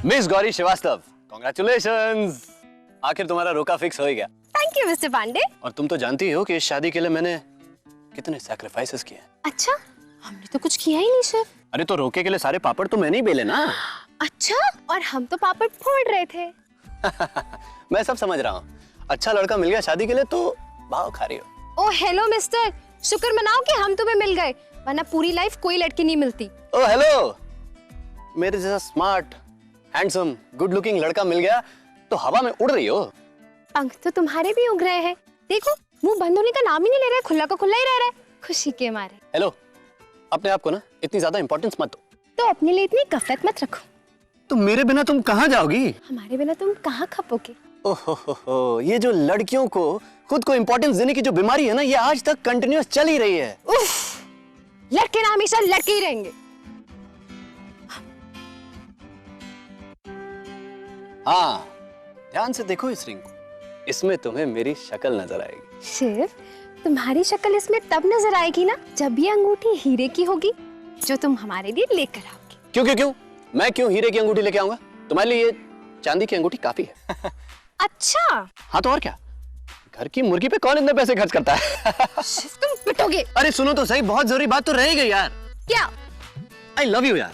Miss Gauri Srivastava, congratulations. आखिर तुम्हारा रोका फिक्स हो ही गया। Thank you mister Pandey. और तुम तो जानती हो कि इस शादी के लिए मैंने कितने सैक्रिफाइसेस किए। अच्छा, हमने तो कुछ किया ही नहीं शेफ। अरे तो रोके के लिए सारे पापड़ तो मैंने ही बेले ना। अच्छा, और हम तो पापड़ फोड़ रहे थे। मैं सब समझ रहा हूँ। अच्छा लड़का मिल गया शादी के लिए तो भाव खा रही हो। ओ हेलो मिस्टर, शुक्र मनाओ कि हम तुम्हें मिल गए, वरना पूरी लाइफ कोई लड़की नहीं मिलती। ओ हेलो, मेरे जैसा स्मार्ट, हैंडसम, गुड लुकिंग लड़का मिल गया तो हवा में उड़ रही हो। पंख तो तुम्हारे भी उग रहे हैं। देखो, मुंह बंद होने का नाम ही नहीं ले रहा है, खुला का खुला ही रह रहा है, खुशी के मारे। हेलो, अपने आप को ना इतनी ज्यादा इंपॉर्टेंस मत दो। तो अपने लिए इतनी गफलत मत रखो। तो मेरे बिना तुम कहाँ जाओगी? हमारे बिना तुम कहाँ खपोगे? ओहो, ये जो लड़कियों को खुद को इंपॉर्टेंस देने की जो बीमारी है ना, ये आज तक कंटिन्यूअस चल ही रही है। उफ, लड़के ना हमेशा लड़के ही रहेंगे। हाँ, ध्यान से देखो इस रिंग को, इसमें तुम्हें मेरी शक्ल नजर आएगी। शेफ, तुम्हारी शक्ल इसमें तब नजर आएगी ना जब ये अंगूठी हीरे की होगी, जो तुम हमारे लिए लेकर आओगे। क्यों क्यों क्यों? मैं क्यों हीरे की अंगूठी लेके आऊंगा? तुम्हारे लिए ये चांदी की अंगूठी काफी है। अच्छा। हाँ तो और क्या, घर की मुर्गी पे कौन इतने पैसे खर्च करता है? शेफ, तुम पिटोगे। अरे सुनो तो सही, बहुत जरूरी बात तो रह गई यार। क्या? आई लव यू यार।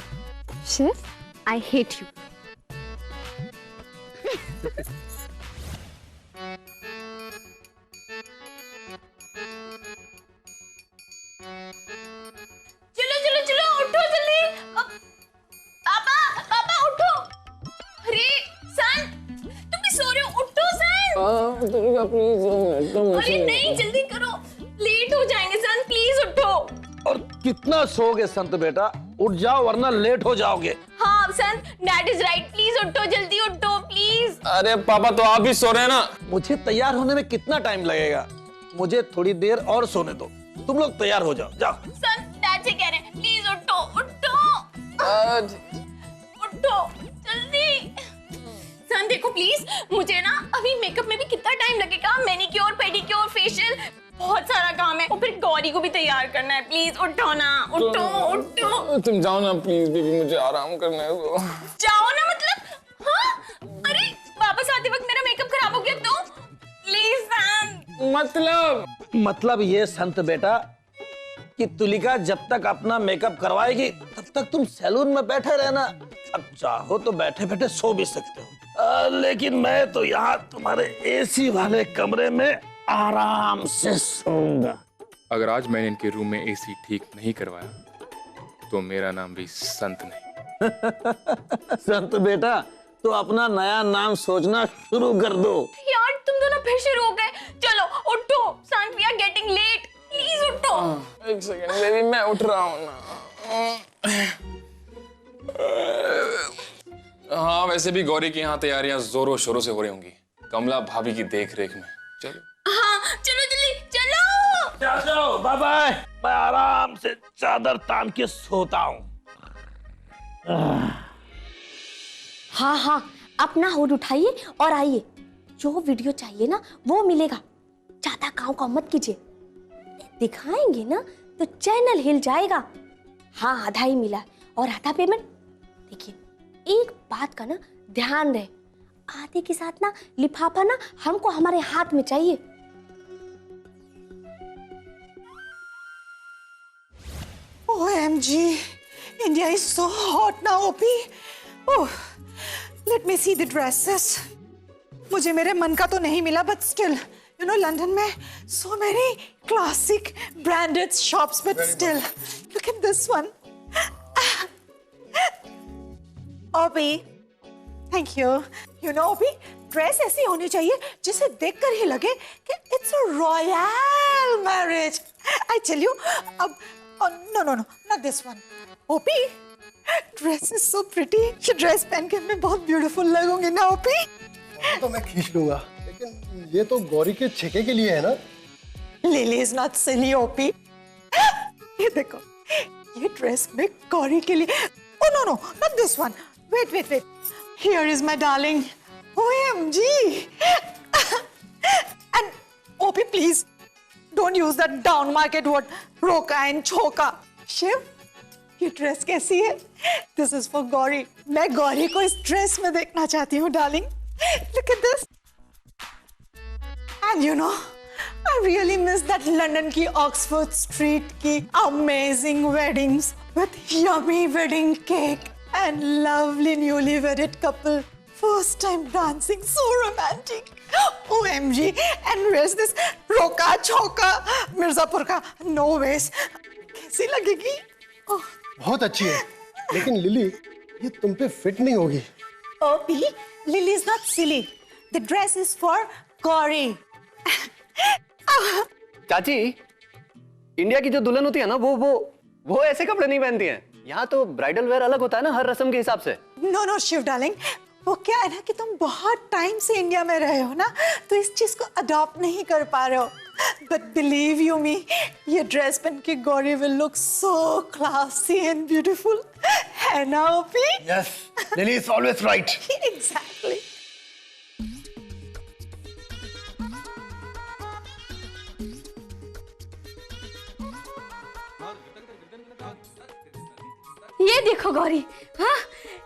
Chef, I hate you. चलो चलो चलो, उठो जल्दी। पापा पापा उठो। अरे संत, तुम भी सो रहे हो? उठो संत। अरे नहीं, जल्दी करो, लेट हो जाएंगे संत, प्लीज उठो। और कितना सोओगे संत बेटा, उठ जाओ वरना लेट हो जाओगे। हाँ संत, डैड इज राइट, प्लीज उठो, जल्दी उठो प्लीज। अरे पापा तो आप भी सो रहे हैं ना। मुझे तैयार होने में कितना टाइम लगेगा, मुझे थोड़ी देर और सोने दो। तुम लोग तैयार हो जाओ, जाओ। संत, डैड से कह रहे हैं, प्लीज उठो उठो उठो जल्दी। संत देखो प्लीज, मुझे ना अभी मेकअप में भी कितना टाइम लगेगा, मैनिक्योर पेडिक्योर फेशियल, बहुत सारा काम है, और फिर गौरी को भी तैयार करना है। प्लीज उठो ना, उठो उठो। तुम जाओ ना प्लीज बेबी, मुझे आराम करना है। जाओ ना मतलब? हाँ, अरे वापस आते वक्त मेरा मेकअप खराब हो गया तो? प्लीज संत। मतलब ये संत बेटा कि तुलिका जब तक अपना मेकअप करवाएगी तब तक तुम सैलून में बैठे रहना। अब चाहो तो बैठे बैठे सो भी सकते हो, लेकिन मैं तो यहाँ तुम्हारे एसी वाले कमरे में आराम से सोऊंगा। अगर आज मैंने इनके रूम में एसी ठीक नहीं करवाया तो मेरा नाम भी संत नहीं। संत बेटा, तो अपना नया नाम सोचना शुरू कर दो। यार तुम दोनों फिर शुरू हो गए। चलो उठो Sant, we are getting late, please उठो। एक सेकंड बेबी, मैं उठ रहा हूँ ना। हाँ, वैसे भी गौरी की यहाँ तैयारियां जोरों शोरों से हो रही होंगी, कमला भाभी की देख रेख में। चलो हाँ चलो जल्दी चलो। जाओ, बाय बाय। मैं आराम से चादर तान के सोता हूँ। हाँ हाँ, अपना होड उठाइए और आइए, जो वीडियो चाहिए ना वो मिलेगा। ज्यादा काव मत कीजिए, दिखाएंगे ना तो चैनल हिल जाएगा। हाँ, आधा ही मिला और आधा पेमेंट। देखिए, एक बात का ना ध्यान रहे, आधे के साथ ना लिफाफा ना हमको हमारे हाथ में चाहिए। OMG, India is so hot now, OP. Oh, let me see the dresses. मुझे मेरे मन का तो नहीं मिला, but still, you know, London में so many classic branded shops, but still, look at this one. OP, thank you. You know, OP, dress ऐसी होनी चाहिए जिसे देखकर ही लगे कि it's a royal marriage. I tell you, अब no, not this one. OP, dress is so pretty. ये dress पहन के मैं बहुत ब्यूटीफुल लगूंगी ना OP? तो मैं खींच लूंगा, लेकिन ये तो गौरी के छेके के लिए है ना? Lily is not silly OP. ये देखो, ये ड्रेस में गौरी के लिए। Oh no, not this one. Wait. Here is my darling. OMG. And OP, please don't use that down market word roka and choka. Shiv, ये ड्रेस कैसी है? This is for Gauri. मैं गौरी को इस ड्रेस में देखना चाहती हूँ darling. Look at this. And you know, I really miss that London की Oxford Street की amazing weddings with yummy wedding cake and lovely newly wedded couple. First time dancing, so romantic. OMG! And where's this Roka Choka Mirzapur का? No ways. कैसी लगेगी? Oh. बहुत अच्छी है, लेकिन lily ये तुम पे फिट नहीं होगी। Opie, Lily is not silly. The dress is for Gauri. चाची, इंडिया की जो दुल्हन होती है ना, वो ऐसे कपड़े नहीं पहनती हैं। यहाँ तो ब्राइडल वेयर अलग होता है ना, हर रस्म के हिसाब से। नो शिव डार्लिंग, वो क्या है ना कि तुम बहुत टाइम से इंडिया में रहे हो ना, तो इस चीज को अडॉप्ट नहीं कर पा रहे हो। बट बिलीव यू मी, ये ड्रेस पहन के Gauri will look so classy and beautiful, है ना OP? Yes, lily is always right. Exactly. ये देखो गौरी, हाँ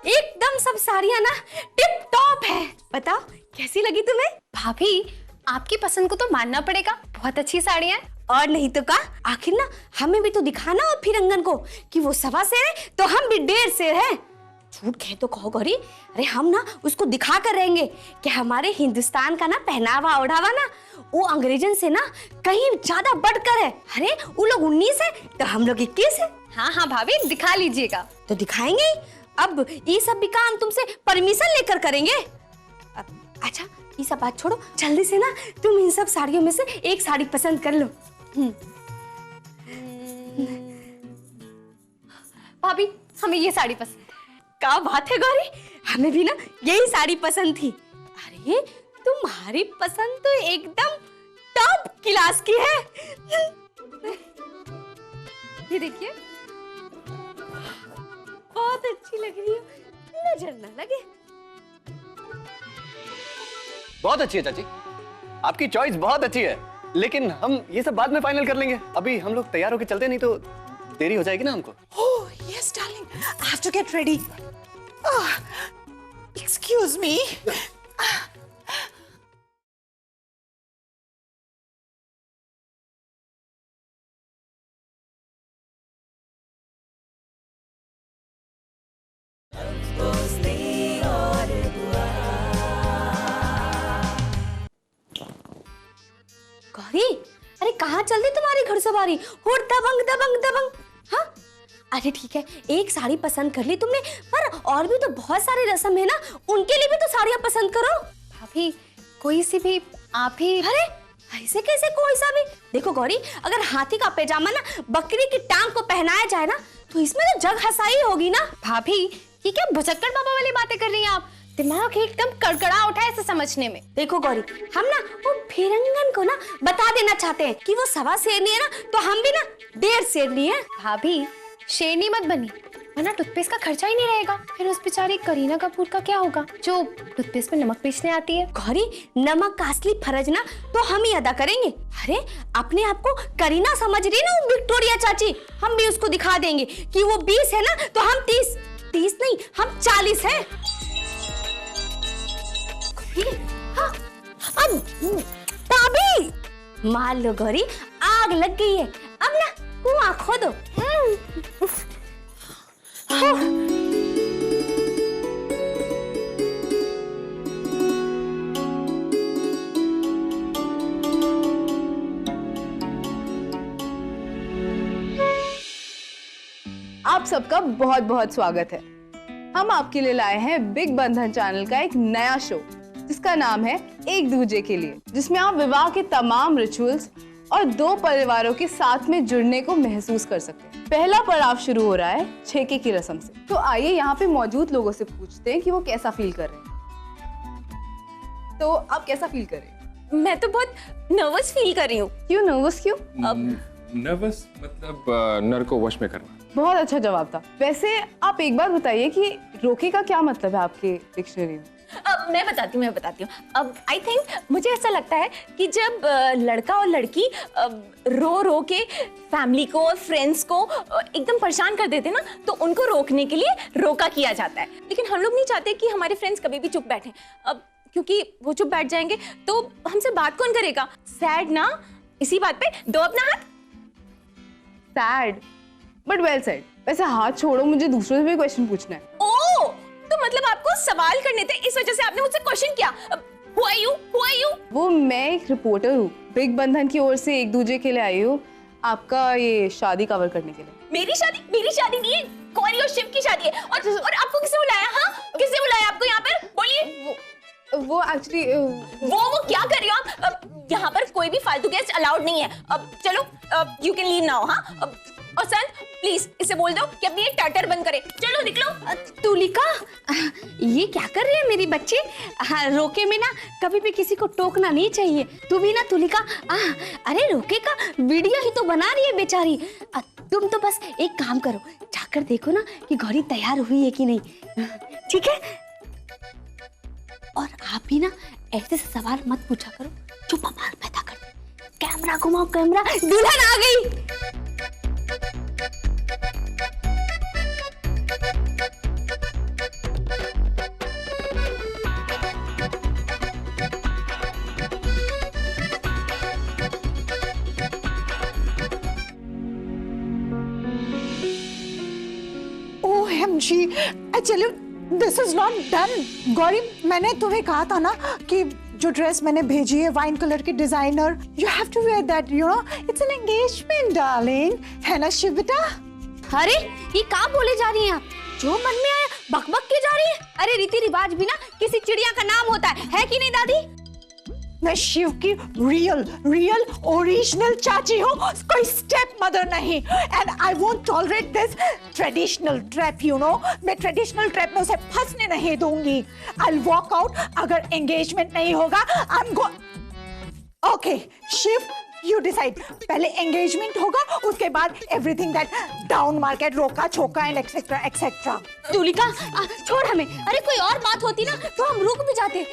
एकदम सब साड़ियाँ ना टिप टॉप है। बताओ कैसी लगी तुम्हें? भाभी, आपकी पसंद को तो मानना पड़ेगा, बहुत अच्छी साड़ियाँ हैं। और नहीं तो का, आखिर ना हमें भी तो दिखाना और फिरंगन को कि वो सवा शेर है तो हम भी 1.5 शेर है। झूठ कहे तो कहो गौरी, अरे हम ना उसको दिखा कर रहेंगे कि हमारे हिंदुस्तान का ना पहनावा ओढ़ावा ना वो अंग्रेजन से ना कहीं ज्यादा बढ़कर है। अरे वो लोग 19 है तो हम लोग 21 है। हाँ भाभी, दिखा लीजिएगा। तो दिखाएंगे ही। अब ये सब भी काम तुमसे परमिशन लेकर करेंगे। अच्छा ये सब बात छोड़ो, जल्दी से ना तुम इन सब साड़ियों में से एक साड़ी पसंद कर लो। भाभी, हमें ये साड़ी पसंद। क्या बात है गौरी, हमें भी ना यही साड़ी पसंद थी। अरे तुम्हारी पसंद तो एकदम टॉप क्लास की है। ये देखिए, बहुत अच्छी लग रही है, नजर ना लगे। बहुत अच्छी है चाची, आपकी चॉइस बहुत अच्छी है, लेकिन हम ये सब बाद में फाइनल कर लेंगे। अभी हम लोग तैयार होके चलते, नहीं तो देरी हो जाएगी ना हमको। Oh yes darling, I have to get ready. Excuse me. Gauri, अरे कहाँ चल दी तुम्हारी घर सवारी? और दबंग दबंग दबंग। हाँ अरे ठीक है, एक साड़ी पसंद कर ली तुमने, पर और भी तो बहुत सारी रस्म है ना, उनके लिए भी तो साड़ियाँ पसंद करो। भाभी कोई सी भी आप ही। अरे ऐसे कैसे कोई सा भी? देखो गौरी, अगर हाथी का पैजामा ना बकरी की टांग को पहनाया जाए ना, तो इसमें तो जग हंसाई होगी ना। भाभी ये क्या भुचक्कड़ बाबा वाली बातें कर रही हैं आप? दिमाग एकदम कड़कड़ा उठा है इसे समझने में। देखो गौरी, हम ना वो फिरंगन को ना बता देना चाहते हैं कि वो सवा शेरनी है ना, तो हम भी ना 1.5 शेरनी है। भाभी शेरनी मत बनी, वरना टूथपेस्ट का खर्चा ही नहीं रहेगा। फिर उस बेचारी करीना कपूर का क्या होगा जो टूथपेस्ट में नमक पीसने आती है? गौरी, नमक का असली फर्ज ना तो हम ही अदा करेंगे। अरे अपने आप को करीना समझ रही ना विक्टोरिया चाची, हम भी उसको दिखा देंगे कि वो 20 है ना तो हम 30 नहीं, हम 40 है। हाँ, अब भाभी मान लो गौरी, आग लग गई है, अब ना कुआं खोदो। आप सबका बहुत बहुत स्वागत है। हम आपके लिए लाए हैं बिग बंधन चैनल का एक नया शो जिसका नाम है एक दूजे के लिए, जिसमें आप विवाह के तमाम रिचुअल्स और 2 परिवारों के साथ में जुड़ने को महसूस कर सकते हैं। पहला पड़ाव शुरू हो रहा है छेके की रस्म से। तो आइए यहाँ पे मौजूद लोगों से पूछते हैं कि वो कैसा फील कर रहे हैं। तो आप कैसा फील कर रहे हैं? मैं तो बहुत नर्वस फील कर रही हूँ। क्यों नर्वस क्यों? नर्वस मतलब नर को वश में करना। बहुत अच्छा जवाब था। वैसे आप एक बार बताइए कि रोके का क्या मतलब है आपके डिक्शनरी में? अब मैं बताती हूँ। अब आई थिंक मुझे ऐसा लगता है कि जब लड़का और लड़की रो रो के फैमिली को और फ्रेंड्स को एकदम परेशान कर देते ना, तो उनको रोकने के लिए रोका किया जाता है। लेकिन हम लोग नहीं चाहते कि हमारे फ्रेंड्स कभी भी चुप बैठे, अब क्योंकि वो चुप बैठ जाएंगे तो हमसे बात कौन करेगा? सैड ना? इसी बात पे दो अपना हाथ। Sad but well said. वैसे हाथ छोड़ो, मुझे दूसरों से भी क्वेश्चन पूछना है। ओ, तो मतलब आपको सवाल करने थे, इस वजह से आपने मुझसे क्वेश्चन किया। Who are you? वो मैं एक रिपोर्टर हूँ, बिग बंधन की ओर से एक दूजे के लिए आई हूँ, आपका ये शादी कवर करने के लिए। मेरी शादी नहीं है, गौरी और शिव की शादी है। और आपको किसने बुलाया? हाँ, किसने बुलाया आपको यहाँ पर? बोलिए। वो एक्चुअली वो क्या कर रही हो आप? यहाँ पर कोई भी फालतू गेस्ट अलाउड नहीं है। अब चलो, यू कैन लीव नाउ। हाँ, और सर प्लीज इसे बोल दो कि अपनी ये टाटर बंद करे। चलो निकलो। तुलिका, ये क्या कर रही है मेरी बच्ची? हाँ, रोके में ना कभी भी किसी को टोकना नहीं चाहिए। तू भी ना तुलिका, अरे रोके का वीडियो ही तो बना रही है बेचारी। तुम तो बस एक काम करो, जाकर देखो ना कि गौरी तैयार हुई है कि नहीं, ठीक है? और आप भी ना ऐसे सवाल मत पूछा करो जो बवाल पैदा कर दे। कैमरा घुमाओ, कैमरा, दुल्हन आ गई। OMG, I tell you, this is not done. Gauri, मैंने तुम्हें कहा था ना कि जो ड्रेस मैंने भेजी है वाइन कलर की designer, you have to wear that, you know, it's an engagement, darling. है ना शिव बेटा? अरे ये क्या बोले जा रही हैं आप? जो मन में आया बक बक के जा रही है। अरे रीति रिवाज भी ना किसी चिड़िया का नाम होता है कि नहीं दादी? मैं शिव की रियल ओरिजिनल चाची हूँ, कोई स्टेप मदर नहीं। And I won't tolerate this traditional trap, you know. मैं ट्रेडिशनल ट्रैप में उसे फंसने नहीं दूंगी। आई वॉक आउट अगर एंगेजमेंट नहीं होगा। I am go. Okay Shiv, you decide. पहले एंगेजमेंट होगा, उसके बाद एवरीथिंग दैट डाउन मार्केट, रोका छोका एंड एक्सेट्रा एक्सेट्रा। तुलिका, छोड़ हमें। अरे कोई और बात होती ना तो हम रुक भी जाते,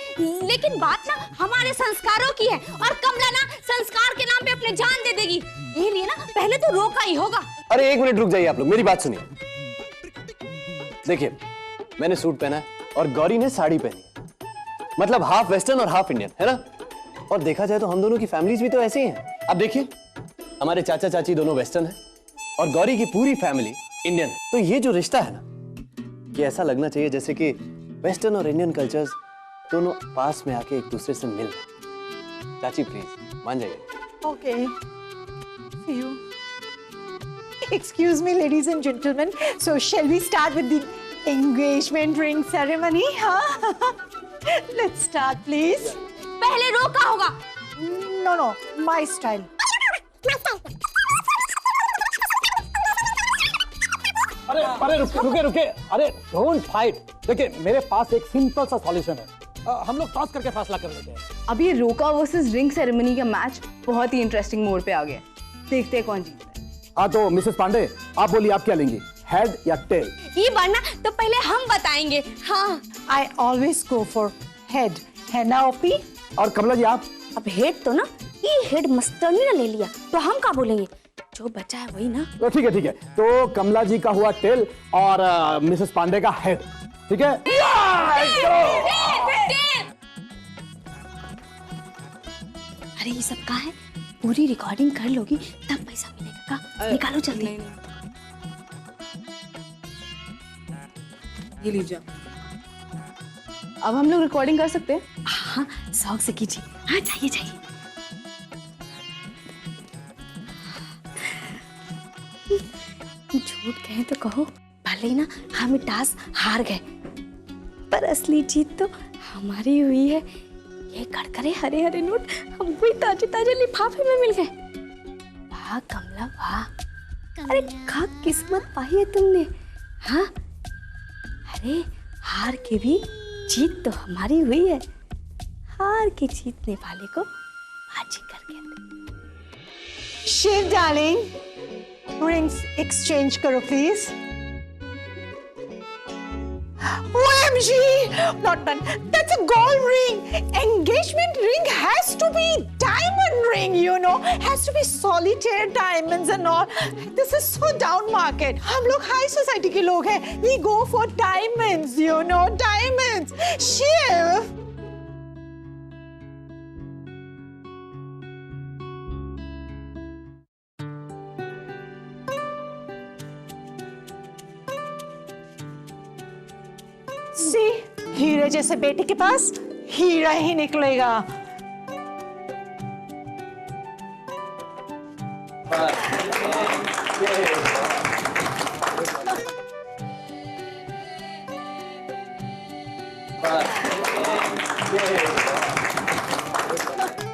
लेकिन बात ना हमारे संस्कारों की है और कमला ना संस्कार के नाम पे अपने जान दे देगी। ये लिए ना पहले तो रोका ही होगा। अरे एक मिनट रुक जाइए आप लोग, मेरी बात सुनिए। देखिए, मैंने सूट पहना है और गौरी ने साड़ी पहनी है, मतलब हाफ वेस्टर्न और हाफ इंडियन, है ना? और देखा जाए तो हम दोनों की फैमिलीज भी तो ऐसी हैं। अब देखिए, हमारे चाचा चाची दोनों वेस्टर्न हैं और गौरी की पूरी फैमिली इंडियन। तो ये जो रिश्ता है ना, ये ऐसा लगना चाहिए जैसे कि वेस्टर्न और इंडियन कल्चर्स दोनों पास में आके एक दूसरे से मिल रहे। चाची प्लीज मान जाइए। Okay, see you. Excuse me, ladies and gentlemen. So shall we start with the engagement ring ceremony? Huh? Let's start, please. पहले रोका होगा। No, my style. अरे रुके, अरे डोंट फाइट। देखिए, मेरे पास एक सिंपल सा सॉल्यूशन है, हम लोग टॉस करके फैसला कर लेते हैं। अब ये रोका वर्सेस रिंग सेरेमनी का मैच बहुत ही इंटरेस्टिंग मोड पे आ गया। देखते हैं कौन जीतता है। हाँ तो मिसेस पांडे, आप बोलिए, आप क्या लेंगी, हेड या टेल? ये बनना तो पहले हम बताएंगे। हाँ, I always go for head. है ना ओपी? और कमला जी आप? अब हेड तो ना ये हेड मस्टर्नी ने ले लिया, तो हम क्या बोलेंगे? जो बचा है वही ना। तो ठीक है, तो कमला जी का हुआ टेल और मिसेस पांडे का हेड, ठीक है? अरे ये सब कहाँ है? पूरी रिकॉर्डिंग कर लोगी तब पैसा मिलेगा का? निकालो जल्दी। ये लीजिए। अब हम लोग रिकॉर्डिंग कर सकते हैं? हाँ, शौक से कीजिए। हाँ, चाहिए। झूठ कहें तो कहो, भले ही ना हम टास्क हार गए, पर असली जीत तो हमारी हुई है। ये कड़कड़े हरे हरे नोट हमको ही ताजे ताजे लिफाफे में मिल गए। वाह कमला वाह, अरे क्या किस्मत पाई है तुमने। हाँ, अरे हार के भी जीत तो हमारी हुई है। हार के जीतने वाले को बाजीगर कहते हैं। शिव डार्लिंग, रिंग्स एक्सचेंज करो please. OMG! Not done. That's a gold ring. Engagement ring has to be diamond ring, you know. Has to be solitaire diamonds and all. This is so down market. हम लोग high society के लोग हैं. We go for diamonds, you know, diamonds. Shiv. See, हीरे जैसे बेटे के पास हीरा ही निकलेगा.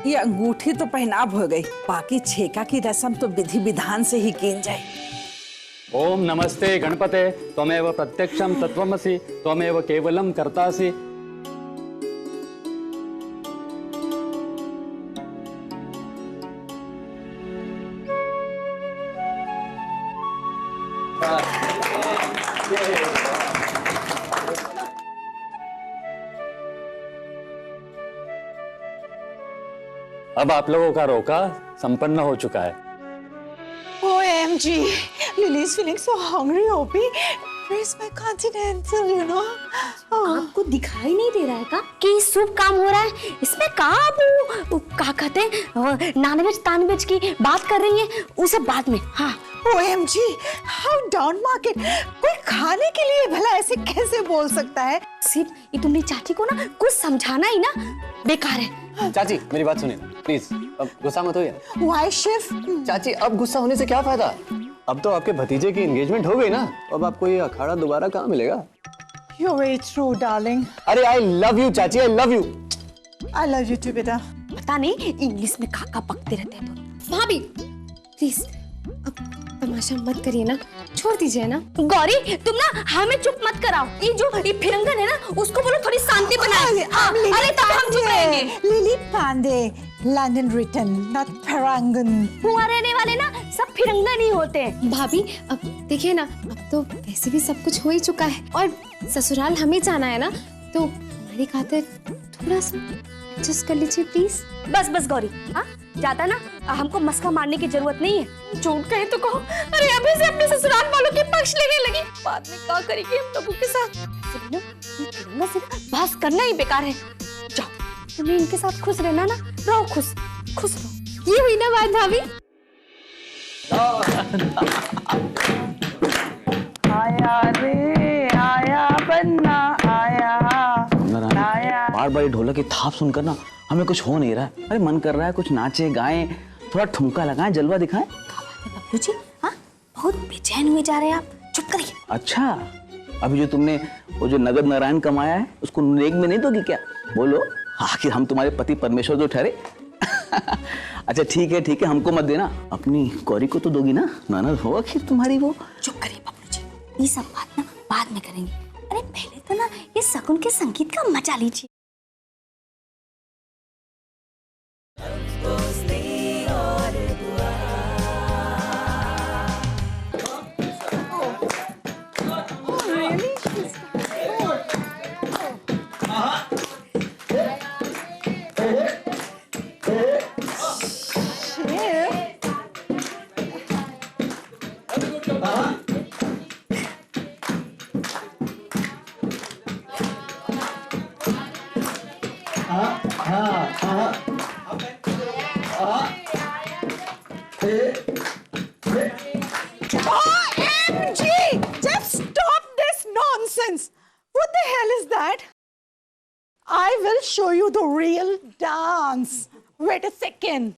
ये अंगूठी तो पहनाव हो गई, बाकी छेका की रस्म तो विधि विधान से ही की जाए. ओम नमस्ते गणपते त्वमेव प्रत्यक्षम तत्वमसि त्वमेव केवलम कर्तासि. अब आप लोगों का रोका संपन्न हो चुका है. OMG, Lily's feeling so hungry, Obi. Where's my continental, you know? आपको दिखाई नहीं दे रहा है का कि शुभ काम हो रहा है? इसमें कहाँ वो क्या कहते हैं नॉनवेज तानवेज की बात कर रही है, उसे बाद में. हाँ. OMG, how down market. कोई खाने के लिए भला ऐसे कैसे बोल सकता है? सिर्फ ये तुमने चाची को ना कुछ समझाना ही ना बेकार है. चाची मेरी बात सुनिए प्लीज, अब गुस्सा मत होइए. Why, Shiv? चाची अब गुस्सा होने से क्या फायदा? अब तो आपके भतीजे की एंगेजमेंट हो गई ना, अब आपको ये अखाड़ा दोबारा कहाँ मिलेगा? You're very true, darling. अरे आई लव यू चाची, I love you. I love you too, बेटा. पता नहीं इंग्लिश में काका पकते रहते हैं तो. भाभी प्लीज अब तमाशा मत करिए ना, छोड़ दीजिए ना. गौरी तुम ना हमें चुप मत कराओ. ये फिरंगन है ना, उसको बोलो थोड़ी शांति बनाए. अरे तब हम चुप रहेंगे. Lily Pandey, London return, not फिरंगन. वहाँ रहने वाले ना सब फिरंगन ही होते हैं. भाभी अब देखिए ना, अब तो वैसे भी सब कुछ हो ही चुका है और ससुराल हमें जाना है ना, तो हमारी खातिर थोड़ा सा एडजस्ट कर लीजिए प्लीज. बस बस गौरी, हाँ ज्यादा ना हमको मस्का मारने की जरूरत नहीं है. झूठ कहे तो कहो. अरे अभी से अपने ससुराल वालों के पक्ष लेने लगी, बाद में क्या करेंगे हम लोगों के साथ. फिरंगन से ना बहस करना ही बेकार है. जाओ तुम्हें इनके साथ खुश रहना ना, रहो खुश खुश रहो. ये हुई ना बात भाभी. आया रे आया बन्ना आया. बार बार ढोलक की थाप सुनकर ना हमें कुछ हो नहीं रहा है. अरे मन कर रहा है कुछ नाचे गाएं, थोड़ा ठुमका लगाएं, जलवा दिखाएं. बब्लू जी हाँ बहुत बेचैन हुए जा रहे हैं आप, चुप करिए. अच्छा अभी जो तुमने वो जो नगद नारायण कमाया है उसको नेक में नहीं दोगी क्या? बोलो, आखिर हम तुम्हारे पति परमेश्वर जो ठहरे. अच्छा ठीक है हमको मत देना, अपनी गौरी को तो दोगी ना, ननद हो आखिर तुम्हारी वो. चुप करिए बब्लू जी, ये सब बात ना बाद में करेंगे. अरे पहले तो ना ये शगुन के संगीत का मजा लीजिए. OMG! Just stop this nonsense! What the hell is that? I will show you the real dance. Wait a second.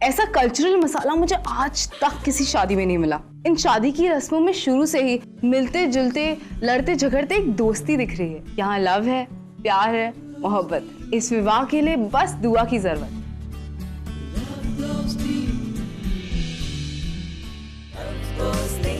ऐसा कल्चरल मसाला मुझे आज तक किसी शादी में नहीं मिला। इन शादी की रस्मों में शुरू से ही मिलते जुलते, लड़ते झगड़ते एक दोस्ती दिख रही है। यहाँ लव है, प्यार है, मोहब्बत। इस विवाह के लिए बस दुआ की जरूरत। Stay